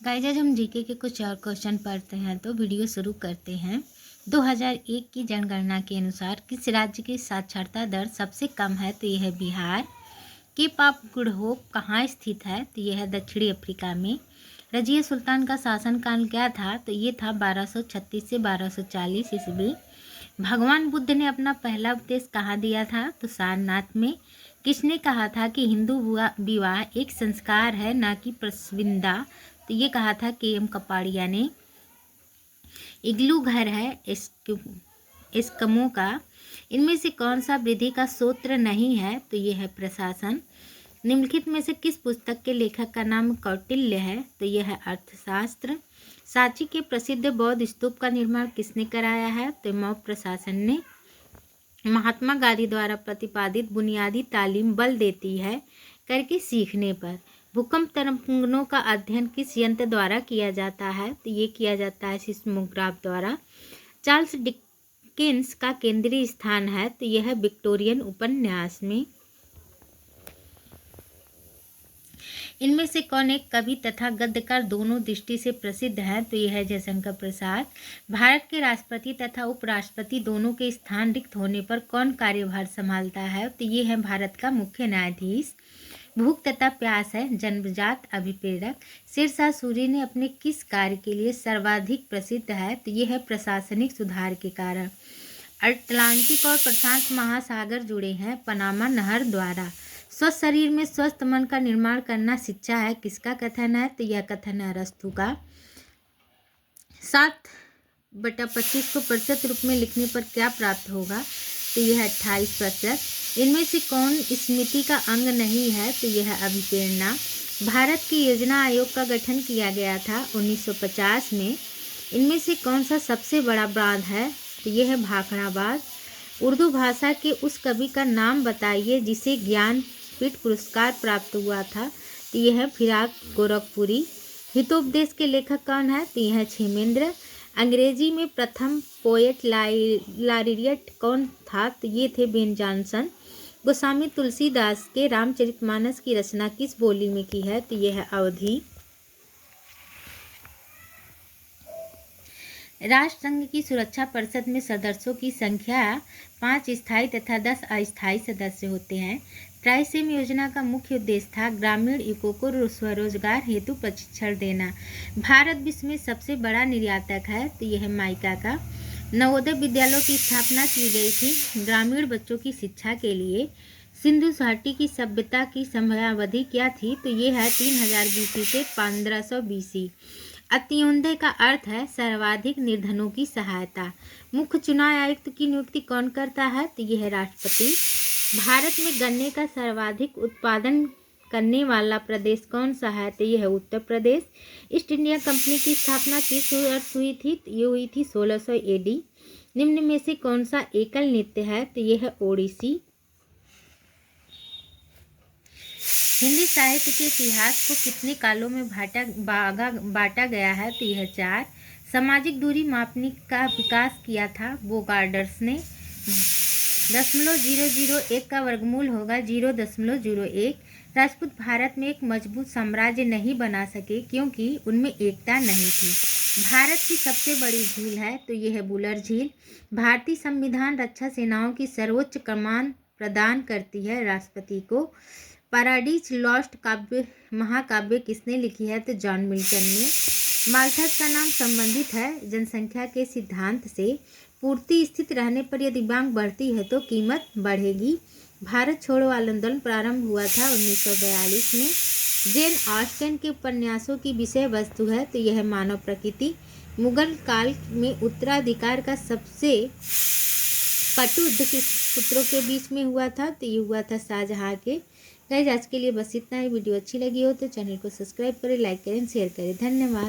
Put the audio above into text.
Guys आज हम GK के कुछ और क्वेश्चन पढ़ते हैं तो वीडियो शुरू करते हैं। 2001 की जनगणना के अनुसार किस राज्य की साक्षरता दर सबसे कम है? तो यह है Bihar. Cape of good hope कहाँ स्थित है? तो यह है दक्षिणी अफ्रीका में। रजिया सुल्तान का शासनकाल क्या था? तो ये था 1236 से 1240 ईस्वी। भगवान बुद्ध ने अपना पहला उपदेश कहाँ दिया था? तो सारनाथ में। किसने कहा था कि हिंदू विवाह एक संस्कार है ना कि प्रसविंदा? तो ये कहा था के.एम. कपाड़िया ने। इग्लू घर है एस्किमो का। इनमें से कौन सा वृद्धि का सूत्र नहीं है? तो ये है प्रशासन। निम्नलिखित में से किस पुस्तक के लेखक का नाम कौटिल्य है? तो यह है अर्थशास्त्र। सांची के प्रसिद्ध बौद्ध स्तूप का निर्माण किसने कराया है? तो मौ प्रशासन ने। महात्मा गांधी द्वारा प्रतिपादित बुनियादी तालीम बल देती है करके सीखने पर। भूकंप तरंगों का अध्ययन किस यंत्र द्वारा किया जाता है? तो ये किया जाता है सिस्मोग्राफ द्वारा। चार्ल्स डिकेंस का केंद्रीय स्थान है? तो यह है विक्टोरियन उपन्यास में। इनमें से कौन एक कवि तथा गद्यकार दोनों दृष्टि से प्रसिद्ध है? तो यह है जयशंकर प्रसाद। भारत के राष्ट्रपति तथा उपराष्ट्रपति दोनों के स्थान रिक्त होने पर कौन कार्यभार संभालता है? तो ये है भारत का मुख्य न्यायाधीश। भूख तथा प्यास है जन्मजात अभिप्रेरक। शेरशाह सूरी ने अपने किस कार्य के लिए सर्वाधिक प्रसिद्ध है? तो ये है प्रशासनिक सुधार के कारण। अटलांटिक और प्रशांत महासागर जुड़े हैं पनामा नहर द्वारा। स्वस्थ शरीर में स्वस्थ मन का निर्माण करना शिक्षा है, किसका कथन है? तो यह कथन है अरस्तु का। 7/25 को प्रतिशत रूप में लिखने पर क्या प्राप्त होगा? तो यह 28%। इनमें से कौन स्मृति का अंग नहीं है? तो यह अभिप्रेरणा। भारत के योजना आयोग का गठन किया गया था 1950 में। इनमें से कौन सा सबसे बड़ा बांध है? तो यह है भाखड़ा बांध। उर्दू भाषा के उस कवि का नाम बताइए जिसे ज्ञानपीठ पुरस्कार प्राप्त हुआ था। तो यह है फिराक गोरखपुरी। हितोपदेश के लेखक कौन है? तो यह है क्षेमेंद्र। अंग्रेजी में प्रथम पोएट लॉरियट कौन था? तो ये थे बेन जॉनसन। गोस्वामी तुलसीदास के रामचरितमानस की रचना किस बोली में की है? तो यह है अवधी। राष्ट्रसंघ की सुरक्षा परिषद में सदस्यों की संख्या 5 स्थायी तथा 10 अस्थायी सदस्य होते हैं। ट्राइसेम योजना का मुख्य उद्देश्य था ग्रामीण युवकों को स्वरोजगार हेतु प्रशिक्षण देना। भारत विश्व में सबसे बड़ा निर्यातक है? तो यह है माइका का। नवोदय विद्यालयों की स्थापना की गई थी ग्रामीण बच्चों की शिक्षा के लिए। सिंधु घाटी की सभ्यता की समयावधि क्या थी? तो ये है 3000 BC से 1500 BC। अत्योदय का अर्थ है सर्वाधिक निर्धनों की सहायता। मुख्य चुनाव आयुक्त की नियुक्ति कौन करता है? तो यह है राष्ट्रपति। भारत में गन्ने का सर्वाधिक उत्पादन करने वाला प्रदेश कौन सा है? तो यह है Uttar Pradesh. East India company की स्थापना किस वर्ष हुई थी? ये हुई थी 1600 AD। निम्न में से कौन सा एकल नृत्य है? तो यह है ओडिसी। हिंदी साहित्य के इतिहास को कितने कालों में बांटा गया है? तो यह 4। सामाजिक दूरी मापने का विकास किया था बोगार्डर्स ने। 0.001 का वर्गमूल होगा 0.01। राजपूत भारत में एक मजबूत साम्राज्य नहीं बना सके क्योंकि उनमें एकता नहीं थी। भारत की सबसे बड़ी झील है? तो यह है बुलर झील। भारतीय संविधान रक्षा सेनाओं की सर्वोच्च कमान प्रदान करती है राष्ट्रपति को। पैराडाइज लॉस्ट महाकाव्य किसने लिखी है? तो जॉन मिल्टन ने। माल्थस का नाम संबंधित है जनसंख्या के सिद्धांत से। पूर्ति स्थित रहने पर यदि मांग बढ़ती है तो कीमत बढ़ेगी। भारत छोड़ो आंदोलन प्रारंभ हुआ था 1942 में। जेन ऑस्टेन के उपन्यासों की विषय वस्तु है? तो यह मानव प्रकृति। मुगल काल में उत्तराधिकार का सबसे कटु युद्ध किस पुत्रों के बीच में हुआ था? तो ये हुआ था शाहजहां के। गाइस आज के लिए बस इतना ही। वीडियो अच्छी लगी हो तो चैनल को सब्सक्राइब करें, लाइक करें, शेयर करें। धन्यवाद।